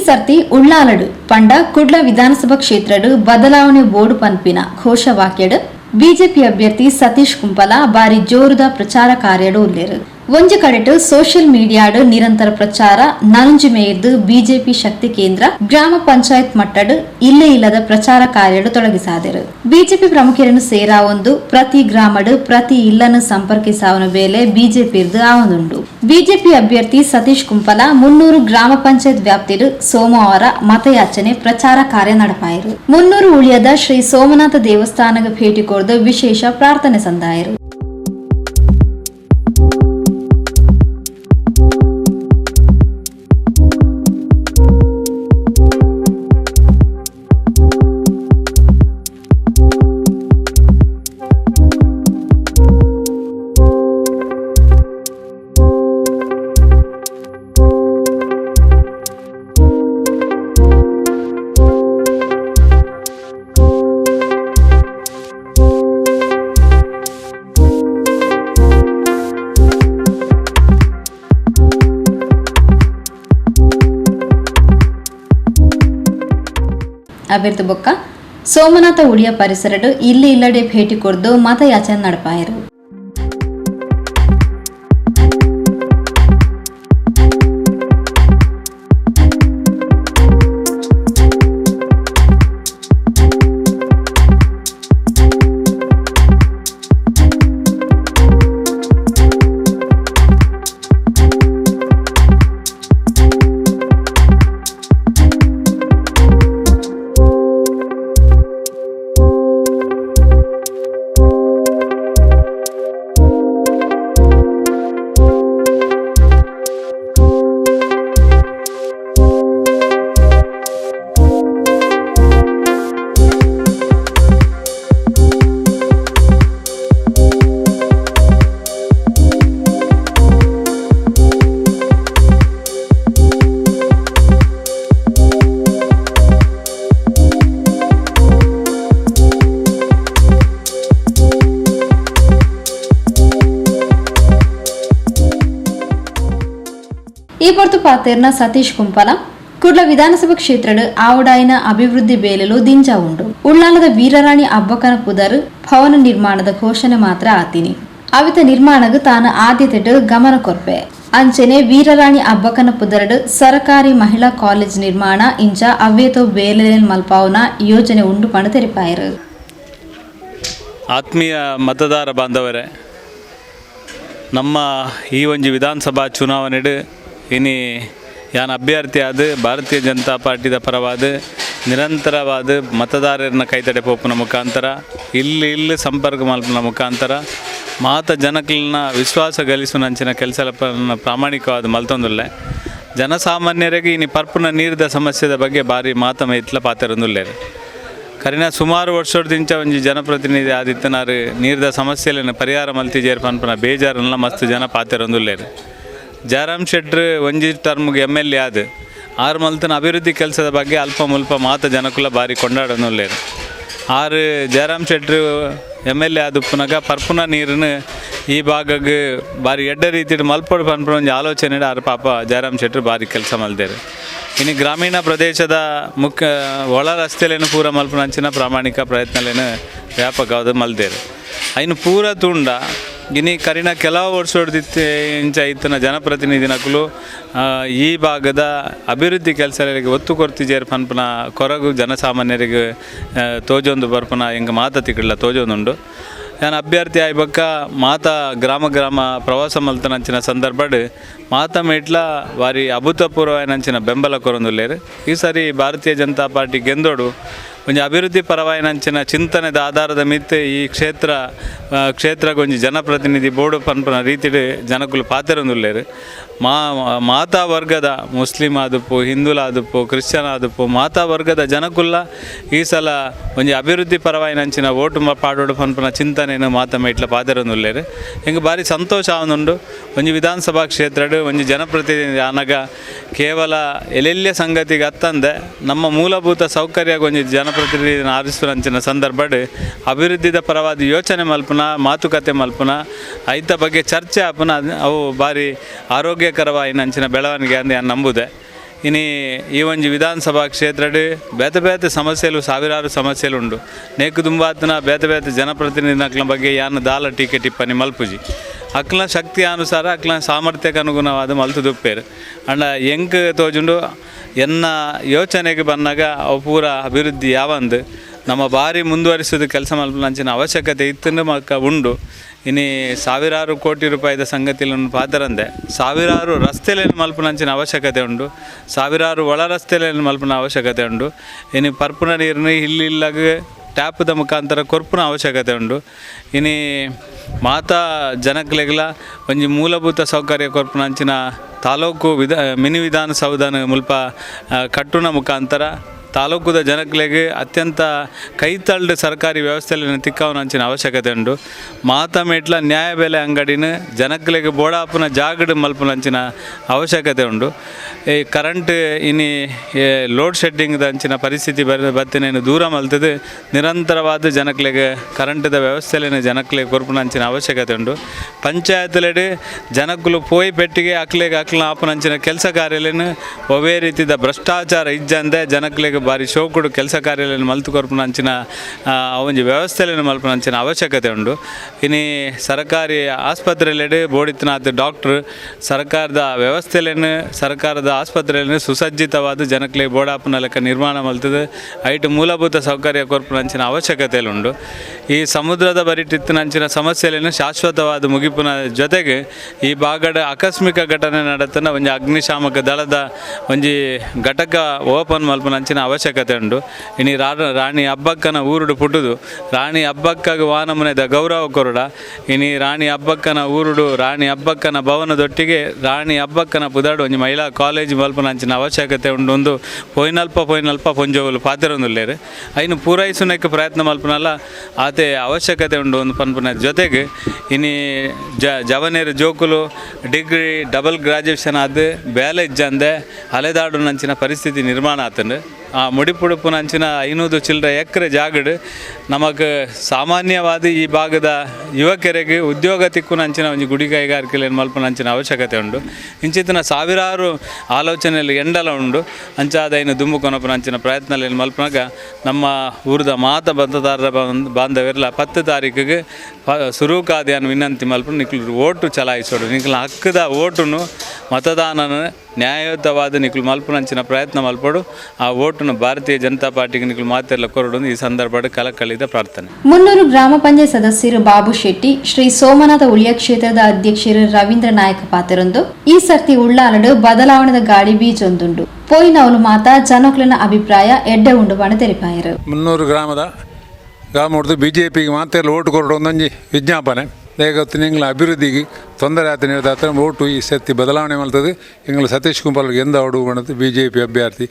ಸರ್ತಿ ಉಳ್ಳಾಲಡು ಪಂಡ ಕುಡ್ಲ ವಿಧಾನಸಭಾ ಕ್ಷೇತ್ರಡು ಬದಲಾವಣೆ ಬೋರ್ಡು ಪನ್ಪಿನ ಘೋಷವಾಕ್ಯಡು ಬಿಜೆಪಿ ಅಭ್ಯರ್ಥಿ ಸತೀಶ್ ಕುಂಪಲ ಬಾರಿ ಜೋರುದ ಪ್ರಚಾರ ಕಾರ್ಯಡು ಉಲ್ಲೇರು. ಒಂಜಿ ಕಡೆಟು ಸೋಷಿಯಲ್ ಮೀಡಿಯಾಡು ನಿರಂತರ ಪ್ರಚಾರ ನಲುಂಜಿ ಮೇಯ್ದು ಬಿಜೆಪಿ ಶಕ್ತಿ ಕೇಂದ್ರ ಗ್ರಾಮ ಪಂಚಾಯತ್ ಮಟ್ಟಡು ಇಲ್ಲೇ ಇಲ್ಲದ ಪ್ರಚಾರ ಕಾರ್ಯಡು ತೊಡಗಿಸಾದರು. ಬಿಜೆಪಿ ಪ್ರಮುಖರನ್ನು ಸೇರಾವೊಂದು ಪ್ರತಿ ಗ್ರಾಮಡು ಪ್ರತಿ ಇಲ್ಲನ್ನು ಸಂಪರ್ಕಿಸಾವನ ಬೇಲೆ ಬಿಜೆಪಿ ಆವೊಂದುಂಡು. ಬಿಜೆಪಿ ಅಭ್ಯರ್ಥಿ ಸತೀಶ್ ಕುಂಪಲ 300 ಗ್ರಾಮ ಪಂಚಾಯತ್ ವ್ಯಾಪ್ತಿಡು ಸೋಮವಾರ ಮತಯಾಚನೆ ಪ್ರಚಾರ ಕಾರ್ಯ ನಡಪಾಯರು. 300 ಉಳಿಯದ ಶ್ರೀ ಸೋಮನಾಥ ದೇವಸ್ಥಾನಕ್ಕೆ ಭೇಟಿ ಕೊಡ್ದು ವಿಶೇಷ ಪ್ರಾರ್ಥನೆ ಸಂದಾಯರು. ಅಭ್ಯರ್ಥಿ ಬೊಕ್ಕ ಸೋಮನಾಥ ಉಳಿಯ ಪರಿಸರಡು ಇಲ್ಲಿ ಇಲ್ಲಡೆ ಭೇಟಿ ಕೊಡ್ದು ಮತಯಾಚನೆ ನಡಪಾಯರು. ಈ ಹೊರತು ಪಾತೆರ್ನ ಸತೀಶ್ ಕುಂಪಲ ಕುಡ್ಲ ವಿಧಾನಸಭಾ ಕ್ಷೇತ್ರಡು ಆವಡಾಯಿನ ಅಭಿವೃದ್ಧಿ ಬೇಲೆಲು ದಿಂಜ ಉಂಡು. ಉಳ್ಳಾಲದ ವೀರರಾಣಿ ಅಬ್ಬಕ್ಕನ ಪುದರ್ ಭವನ ನಿರ್ಮಾಣದ ಘೋಷಣೆ ಮಾತ್ರ ಆತಿನಿ. ಅವಿತ ನಿರ್ಮಾಣಗ ತಾನು ಆದ್ಯತೆಡು ಗಮನ ಕೊರ್ಪೆ. ಅಂಚನೆ ವೀರರಾಣಿ ಅಬ್ಬಕ್ಕನ ಪುದರಡು ಸರ್ಕಾರಿ ಮಹಿಳಾ ಕಾಲೇಜ್ ನಿರ್ಮಾಣ ಇಂಚ ಅವ್ವೇತೋ ಬೇಲೆನ್ ಮಲ್ಪಾವನ ಯೋಜನೆ ಉಂಡು ಪಣ ತೆರಿಪಾಯರು. ಆತ್ಮೀಯ ಮತದಾರ ಬಾಂಧವರೇ, ನಮ್ಮ ಈ ಒಂಜಿ ವಿಧಾನಸಭಾ ಚುನಾವಣೆಡು ಇನಿ ಯಾನ್ ಅಭ್ಯರ್ಥಿ ಆದ ಭಾರತೀಯ ಜನತಾ ಪಾರ್ಟಿದ ಪರವಾದ ನಿರಂತರವಾದ ಮತದಾರರನ್ನ ಕೈತಡೆ ಪೋಪುನ ಮುಖಾಂತರ ಇಲ್ಲಿ ಸಂಪರ್ಕ ಮಲ್ಪನ ಮುಖಾಂತರ ಮಾತ ಜನಕಲ್ನ ವಿಶ್ವಾಸ ಗಳಿಸುವಂಚಿನ ಕೆಲಸ ಪ್ರಾಮಾಣಿಕವಾದ ಮಲ್ತೊಂದುಲ್ಲೆ. ಜನಸಾಮಾನ್ಯರಿಗೆ ಇನಿ ಪರ್ಪುನ ನೀರಿದ ಸಮಸ್ಯೆದ ಬಗ್ಗೆ ಭಾರಿ ಮಾತಮ ಇತ್ಲ ಪಾತೆರೊಂದುಲ್ಲೇರು. ಕರಿನ ಸುಮಾರು ವರ್ಷದಿಂದ ಒಂಜಿ ಜನಪ್ರತಿನಿಧಿ ಆದಿತ್ತನಾರು ನೀರಿದ ಸಮಸ್ಯೆಗಳನ್ನು ಪರಿಹಾರ ಮಲ್ತಿಜೇರು ಪನ್ಪನ ಬೇಜಾರನ್ನ ಮಸ್ತ್ ಜನ ಪಾತೆರೊಂದುಲ್ಲೇರು. ಜಯರಾಮ್ ಶೆಟ್ರ್ ಒಂಜಿ ಟರ್ಮ್ಗೆ MLA ಆದ ಆರು ಮಲ್ತನ ಅಭಿವೃದ್ಧಿ ಕೆಲಸದ ಬಗ್ಗೆ ಅಲ್ಪ ಮುಲ್ಪ ಮಾತ ಜನಕುಲ ಭಾರಿ ಕೊಂಡಾಡೋನುಲ್ಲೇರು. ಆರು ಜಯರಾಮ್ ಶೆಟ್ರ್ MLA ಆದುಪ್ಪನಾಗ ಪರ್ಪುನ ನೀರನ್ನು ಈ ಭಾಗಕ್ಕೆ ಭಾರಿ ಎಡ್ಡ ರೀತಿಯ ಮಲ್ಪಡು ಪನ್ಪನ ಒಂದು ಆಲೋಚನೆ ಆರು ಪಾಪ ಜಯರಾಮ್ ಶೆಟ್ರ್ ಭಾರಿ ಕೆಲಸ ಮಲ್ದೇರು. ಇನ್ನು ಗ್ರಾಮೀಣ ಪ್ರದೇಶದ ಮುಖ್ಯ ಒಳ ರಸ್ತೆಲೇನು ಪೂರ ಮಲ್ಪನಂಚಿನ ಪ್ರಾಮಾಣಿಕ ಪ್ರಯತ್ನಲೇನು ವ್ಯಾಪಕವಾದ ಮಲ್ದೇರು. ಇನ್ನು ಪೂರ ತುಂಡ ಇನ್ನು ಕರಿನ ಕೆಲವು ವರ್ಷ ಹೊಡೆದಿತ್ತು ಇಂಚ ಇತ್ತನ ಜನಪ್ರತಿನಿಧಿನಕಲು ಈ ಭಾಗದ ಅಭಿವೃದ್ಧಿ ಕೆಲಸಗಳಿಗೆ ಒತ್ತು ಕೊರ್ತಿಜೇರು ಪನ್ಪನ ಕೊರಗು ಜನಸಾಮಾನ್ಯರಿಗೆ ತೋಜೊಂದು ಬರ್ಪನ ಹಿಂಗೆ ಮಾತತಿಗಳ ತೋಜೊಂದುಂಡು. ನಾನು ಅಭ್ಯರ್ಥಿ ಆಯ್ಬಕ್ಕ ಮಾತ ಗ್ರಾಮ ಪ್ರವಾಸ ಮಲ್ತನಂಚಿನ ಸಂದರ್ಭಡ್ ಮಾತ ಮೇಟ್ಲ ವಾರಿ ಅಭೂತಪೂರ್ವನಂಚಿನ ಬೆಂಬಲ ಕೊರೊಂದುಲ್ಲೇರು. ಈ ಸಾರಿ ಭಾರತೀಯ ಜನತಾ ಪಾರ್ಟಿ ಗೆಂದೋಡು ಒಂಜಿ ಅಭಿವೃದ್ಧಿ ಪರವಾಯಿನಂಚಿನ ಚಿಂತನೆದ ಆಧಾರದ ಮಿತ್ತೆ ಈ ಕ್ಷೇತ್ರಗೊಂಜಿ ಜನಪ್ರತಿನಿಧಿ ಬೋರ್ಡು ಪನ್ಪನ ರೀತಿಡ್ ಜನಕುಲು ಪಾತೆರೊಂದುಲ್ಲೇರು. ಮಾತಾ ವರ್ಗದ ಮುಸ್ಲಿಂ ಆದುಪ್ಪು, ಹಿಂದೂಲಾದುಪ್ಪು, ಕ್ರಿಶ್ಚಿಯನ್ ಆದುಪ್ಪು ಮಾತಾ ವರ್ಗದ ಜನಕುಲ್ಲ ಈ ಸಲ ಒಂಜಿ ಅಭಿವೃದ್ಧಿ ಪರವಾಯಿನಂಚಿನ ಓಟು ಪಾಡೋಡು ಪನ್ಪನ ಚಿಂತನೆಯನ್ನು ಮಾತ ಮೇಟ್ಲ ಪಾತೆರೊಂದುಲ್ಲೇರು. ಹಿಂಗೆ ಭಾರಿ ಸಂತೋಷ ಆವೊಂದುಂಡು. ಒಂಜಿ ವಿಧಾನಸಭಾ ಕ್ಷೇತ್ರಡು ಒಂಜಿ ಜನಪ್ರತಿನಿಧಿ ಆನಗ ಕೇವಲ ಎಲ್ಲೆಲ್ಯ ಸಂಗತಿಗೆ ಅತ್ತಂದೆ ನಮ್ಮ ಮೂಲಭೂತ ಸೌಕರ್ಯ ಒಂಜಿ ಜನಪ್ರತಿನಿಧಿನ ಆರಿಸುವಂಚಿನ ಸಂದರ್ಭಡ್ ಅಭಿವೃದ್ಧಿದ ಪರವಾದ ಯೋಚನೆ ಮಲ್ಪನ ಮಾತುಕತೆ ಮಲ್ಪನ ಐತ ಬಗ್ಗೆ ಚರ್ಚೆ ಆಪನ ಅವು ಭಾರಿ ಆರೋಗ್ಯಕರವಾಗಿ ನಂಚಿನ ಬೆಳವಣಿಗೆ ಅಂದು ನಾನು ನಂಬುದೆ. ಇನಿ ಈ ಒಂಜಿ ವಿಧಾನಸಭಾ ಕ್ಷೇತ್ರಡ್ ಬೇತೆ ಬೇತೆ ಸಮಸ್ಯೆಲು ಸಾವಿರಾರು ಸಮಸ್ಯೆಲು ಉಂಡು ನೇಕು ದುಂಬಾತನ ಬೇತೆ ಬೇತೆ ಜನಪ್ರತಿನಿಧಿಗಳ ಬಗ್ಗೆ ಯಾನು ದಾಲ ಟೀಕೆ ಟಿಪ್ಪಣಿ ಮಲ್ಪುಜಿ ಅಕ್ಲ ಶಕ್ತಿ ಅನುಸಾರ ಅಕ್ಲ ಸಾಮರ್ಥ್ಯಕ್ಕೆ ಅನುಗುಣವಾದ ಮಲ್ತು ದುಪ್ಪೇರು ಅಂಡ ಎಂಕ್ ತೋಜುಂಡು ಎನ್ನ ಯೋಚನೆಗೆ ಬಂದಾಗ ಅವು ಪೂರ ಅಭಿವೃದ್ಧಿ ಯಾವಂದು ನಮ್ಮ ಬಾರಿ ಮುಂದುವರಿಸೋದು ಕೆಲಸ ಮಲ್ಪನಂಚಿನ ಅವಶ್ಯಕತೆ ಇತ್ತು ಮಕ್ಕ ಉಂಡು ಇನ್ನು ಸಾವಿರಾರು ಕೋಟಿ ರೂಪಾಯಿದ ಸಂಗತಿಯನ್ನು ಪಾತರಂದೆ ಸಾವಿರಾರು ರಸ್ತೆಯಲ್ಲಿ ಮಲ್ಪನಂಚಿನ ಅವಶ್ಯಕತೆ ಉಂಡು ಸಾವಿರಾರು ಒಳ ರಸ್ತೆಯಲ್ಲಿ ಮಲ್ಪನ ಅವಶ್ಯಕತೆ ಉಂಡು ಇನ್ನು ಪರ್ಪುನ ನೀರನ್ನು ಇಲ್ಲಿಲ್ಲಾಗ ಟ್ಯಾಪ್ದ ಮುಖಾಂತರ ಕೊರ್ಪುನ ಅವಶ್ಯಕತೆ ಉಂಡು ಇನ್ನು ಮಾತಾ ಜನಕ್ಲೆಗ್ಲ ಒಂಜಿ ಮೂಲಭೂತ ಸೌಕರ್ಯ ಕೊರ್ಪುನಂಚಿನ ತಾಲೂಕು ಮಿನಿ ವಿಧಾನಸೌಧನ ಮುಲ್ಪ ಕಟ್ಟುನ ಮುಖಾಂತರ ತಾಲೂಕುದ ಜನಕ್ಲೆಗೆ ಅತ್ಯಂತ ಕೈತಳ್ಳು ಸರ್ಕಾರಿ ವ್ಯವಸ್ಥೆಯಲ್ಲಿ ತಿಕ್ಕವನಂಚಿನ ಅವಶ್ಯಕತೆ ಉಂಡು ಮಾತಾ ಮೇಟ್ಲ ನ್ಯಾಯ ಬೆಲೆ ಅಂಗಡಿನ ಜನಕ್ಲೆಗೆ ಬೋಡಾಪುನ ಜಾಗಡ್ ಮಲ್ಪನಂಚಿನ ಅವಶ್ಯಕತೆ ಉಂಡು ಈ ಕರೆಂಟ್ ಇನ್ನು ಲೋಡ್ ಶೆಡ್ಡಿಂಗ್ದ ಅಂಚಿನ ಪರಿಸ್ಥಿತಿ ಬತ್ತಿನೇನು ದೂರ ಮಲ್ತದೆ ನಿರಂತರವಾದ ಜನಕ್ಲೆಗೆ ಕರೆಂಟ್ದ ವ್ಯವಸ್ಥೆಯಲ್ಲಿ ಜನಕ್ಲೆಗೆ ಕೊರ್ಪುನಂಚಿನ ಅವಶ್ಯಕತೆ ಉಂಡು ಪಂಚಾಯತ್ಲೆಡ್ ಜನಕ್ಕಲು ಪೋಯಿ ಪೆಟ್ಟಿಗೆ ಅಕ್ಲೆಗೆ ಅಕ್ಲ ಆಪನಂಚಿನ ಕೆಲಸ ಕಾರ್ಯಾಲಯನ ಒವೇ ರೀತಿದ ಭ್ರಷ್ಟಾಚಾರ ಇಜ್ಜಂದೆ ಜನಕ್ಲೆಗೆ ಬಾರಿ ಶೋಕುಡು ಕೆಲಸ ಕಾರ್ಯಾಲಯ ಮಲ್ತು ಕೊರ್ಪುನಂಚಿನ ಒಂಜಿ ವ್ಯವಸ್ಥೆಯನ್ನು ಮಲ್ಪನಂಚಿನ ಅವಶ್ಯಕತೆ ಉಂಡು ಇನ್ನು ಸರ್ಕಾರಿ ಆಸ್ಪತ್ರೆಯಲ್ಲಿ ಬೋಡಿತನಾದ ಡಾಕ್ಟ್ರು ಸರ್ಕಾರದ ವ್ಯವಸ್ಥೆಯನ್ನು ಸರ್ಕಾರದ ಆಸ್ಪತ್ರೆಯಲ್ಲಿ ಸುಸಜ್ಜಿತವಾದ ಜನಕ್ಲೆ ಬೋಡಾಪನ ಲೆಕ್ಕ ನಿರ್ಮಾಣ ಮಲ್ತದೆ ಐಟು ಮೂಲಭೂತ ಸೌಕರ್ಯ ಕೊರ್ಪುನಂಚಿನ ಅವಶ್ಯಕತೆ ಉಂಡು ಈ ಸಮುದ್ರದ ಬರಿಟಿತ್ತಿನಂಚಿನ ಸಮಸ್ಯೆಯನ್ನು ಶಾಶ್ವತವಾದ ಮುಗಿಪಿನ ಜೊತೆಗೆ ಈ ಭಾಗದ ಆಕಸ್ಮಿಕ ಘಟನೆ ನಡತನ ಒಂಜಿ ಅಗ್ನಿಶಾಮಕ ದಳದ ಒಂಜಿ ಘಟಕ ಓಪನ್ ಮಲ್ಪನಂಚಿನ ಅವಶ್ಯಕತೆ ಉಂಡು ಇನ್ನು ರಾಣಿ ಹಬ್ಬಕ್ಕನ ಊರುಡು ಪುಟ್ಟುದು ರಾಣಿ ಹಬ್ಬಕ್ಕಗ ವಾನಮನೆದ ಗೌರವ ಕೊರಡ ಇನ್ನು ರಾಣಿ ಹಬ್ಬಕ್ಕನ ಊರುಡು ರಾಣಿ ಹಬ್ಬಕ್ಕನ ಭವನದೊಟ್ಟಿಗೆ ರಾಣಿ ಹಬ್ಬಕ್ಕನ ಪುದಾಡು ಒಂಜಿ ಮಹಿಳಾ ಕಾಲೇಜ್ ಮಲ್ಪನಂಚಿನ ಅವಶ್ಯಕತೆ ಉಂಡು ಒಂದು ಪೊಯ್ನಲ್ಪ ಪೊಂಜೋಗುಲು ಪಾತಿರೊಂದುಲ್ಲೇರು ಐನು ಪೂರೈಸುನಕ್ಕೆ ಪ್ರಯತ್ನ ಮಲ್ಪನಲ್ಲ ಆತೆ ಅವಶ್ಯಕತೆ ಉಂಡು ಒಂದು ಪನ್ಪನ ಜೊತೆಗೆ ಇನ್ನು ಜವನೇರು ಜೋಕುಲು ಡಿಗ್ರಿ ಡಬಲ್ ಗ್ರಾಜುಯೇಷನ್ ಆದ ಬೇಲೆ ಇಜ್ಜಂದೆ ಅಲೆದಾಡು ನಂಚಿನ ಪರಿಸ್ಥಿತಿ ನಿರ್ಮಾಣ ಆತಂಡು ಆ ಮುಡಿಪುಡುಪುನಂಚಿನ 500 ಚಿಲ್ಲರೆ ಎಕರೆ ಜಾಗಡ್ ನಮಗೆ ಸಾಮಾನ್ಯವಾದ ಈ ಭಾಗದ ಯುವಕರಿಗೆ ಉದ್ಯೋಗ ತಿಕ್ಕುನಂಚಿನ ಒಂದು ಗುಡಿ ಕೈಗಾರಿಕೆಯಲ್ಲಿ ಮಲ್ಪನಂಚಿನ ಅವಶ್ಯಕತೆ ಉಂಡು ಇಂಚಿತ್ತಿನ ಸಾವಿರಾರು ಆಲೋಚನೆಯಲ್ಲಿ ಎಂಡಲ ಉಂಡು ಅಂಚಾದ ಇನ್ನು ದುಂಬು ಕೊನಪುನಂಚಿನ ಪ್ರಯತ್ನದಲ್ಲಿ ಮಲ್ಪನಾಗ ನಮ್ಮ ಊರದ ಮಾತ ಮತದಾರರ ಬಾಂಧವ್ಯರೆಲ್ಲ 10 ತಾರೀಕಿಗೆ ಸುರೂಕಾದಿಯನ್ನು ವಿನಂತಿ ಮಲ್ಪನ ನಿಕ್ಲು ಓಟು ಚಲಾಯಿಸೋಡು ನಿಕ್ಲ ಹಕ್ಕದ ಓಟುನು ಮತದಾನನ ನ್ಯಾಯಯುತವಾದ ನಿಕ್ಲು ಮಲ್ಪನಂಚಿನ ಪ್ರಯತ್ನ ಮಲ್ಪಡು ಆ ಓಟುನು ಭಾರತೀಯ ಜನತಾ ಪಾರ್ಟಿಗೆ ನಿಕ್ಲು ಮಾತೆಲ್ಲ ಕೊರಡು ಈ ಸಂದರ್ಭದ ಕಳಕಳಿದ ಪ್ರಾರ್ಥನೆ. ಮುನ್ನೂರು ಗ್ರಾಮ ಪಂಚಾಯತ್ ಸದಸ್ಯರು ಬಾಬು ಶೆಟ್ಟಿ ಶ್ರೀ ಸೋಮನಾಥ ಉಳಿಯ ಕ್ಷೇತ್ರದ ಅಧ್ಯಕ್ಷರು ರವೀಂದ್ರ ನಾಯಕ ಪಾತ್ರರೊಂದು ಈ ಸರ್ತಿ ಉಳ್ಳಾಲಡು ಬದಲಾವಣೆದ ಗಾಡಿ ಬೀಜೊಂದುಂಡು ಪೋಯಿನವಲು ಮಾತಾ ಜನಕ್ಲನ ಅಭಿಪ್ರಾಯ ಎಡ್ಡೆ ಉಂಡು ಬಣ ತೆರಿಪಾಯರು. ಮುನ್ನೂರು ಗ್ರಾಮದ ಬಿಜೆಪಿಗೆ ಮಾತೆಲ್ಲ ಓಟು ಕೊರಡು ಒಂದೊಂಜಿ ವಿಜ್ಞಾಪನೆ ಹೇಗೊತ್ತು ನಿಂಗಳ ಅಭಿವೃದ್ಧಿಗೆ ತೊಂದರೆ ಆತ ನೀಡಿದ ಓಟು ಈ ಸರ್ತಿ ಬದಲಾವಣೆ ಮಾಡ್ತದೆ ಇಂಗಳ ಸತೀಶ್ ಕುಂಪಲ್ಗೆ ಎಂದ ಓಡು ಬಣ್ಣದು BJP ಅಭ್ಯರ್ಥಿ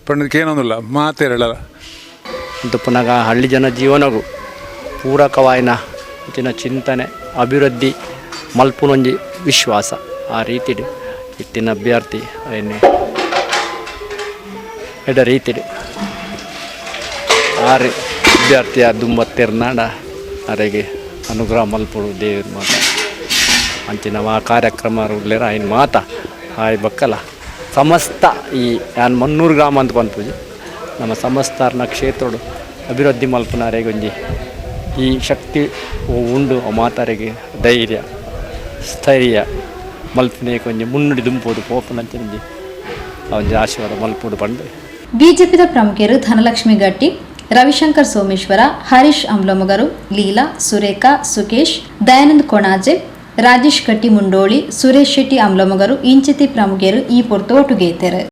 ಪಂಡದಕ್ಕೆ ಏನೊಂದಿಲ್ಲ ಮಾತೇರಲ್ಲ ಅಂತ ಪುನಃ ಹಳ್ಳಿ ಜನ ಜೀವನಗೂ ಪೂರಕವಾಯಿನ ಇತ್ತಿನ ಚಿಂತನೆ ಅಭಿವೃದ್ಧಿ ಮಲ್ಪುನೊಂಜಿ ವಿಶ್ವಾಸ ಆ ರೀತಿ ಇತ್ತಿನ ಅಭ್ಯರ್ಥಿ ಏನೇ ಎಡ ರೀತಿ ಆ ಅಭ್ಯರ್ಥಿಯ ದುಂಬತ್ತೆರ್ನಾಡ ಅರೆಗೆ ಅನುಗ್ರಹ ಮಲ್ಪಡು ದೇವ್ರ ಮಾತ ಅಂಚಿನ ಆ ಕಾರ್ಯಕ್ರಮ ಉಳ್ಳೇರ ಆಯ್ನ ಮಾತ ಆಯ್ ಬಕ್ಕಲ್ಲ ಸಮಸ್ತ ಈ ನಾನು ಮುನ್ನೂರು ಗ್ರಾಮ ಅಂತ ಬಂದ್ಪೂಜಿ ನಮ್ಮ ಸಮಸ್ತಾರ್ನ ಕ್ಷೇತ್ರಡು ಅಭಿವೃದ್ಧಿ ಮಲ್ಪನಾರೆಗೆ ಒಂಜಿ ಈ ಶಕ್ತಿ ಉಂಡು ಮಾತಾರೆಗೆ ಧೈರ್ಯ ಸ್ಥೈರ್ಯ ಮಲ್ಪನೆ ಕೊಂಚ ಮುನ್ನುಡಿ ದುಂಪುಡು ಪೋಪನಂಚಿ ಒಂಜಿ ಆಶೀರ್ವಾದ ಮಲ್ಪುಡು ಬಂದು ಬಿಜೆಪಿದ ಪ್ರಮುಖರು ಧನಲಕ್ಷ್ಮಿ ಗಟ್ಟಿ ರವಿಶಂಕರ್ ಸೋಮೇಶ್ವರ ಹರೀಶ್ ಅಮ್ಲಮಗರು ಲೀಲಾ ಸುರೇಖಾ ಸುಕೇಶ್ ದಯಾನಂದ್ ಕೊಣಾಜೆ ರಾಜೇಶ್ ಕಟ್ಟಿ ಮುಂಡೋಳಿ ಸುರೇಶ್ ಶೆಟ್ಟಿ ಅಮ್ಲಮಗರು ಇಂಚಿತಿ ಪ್ರಮುಖರು ಈ ಪೊರ್ತೋಟುಗೇತೆರು.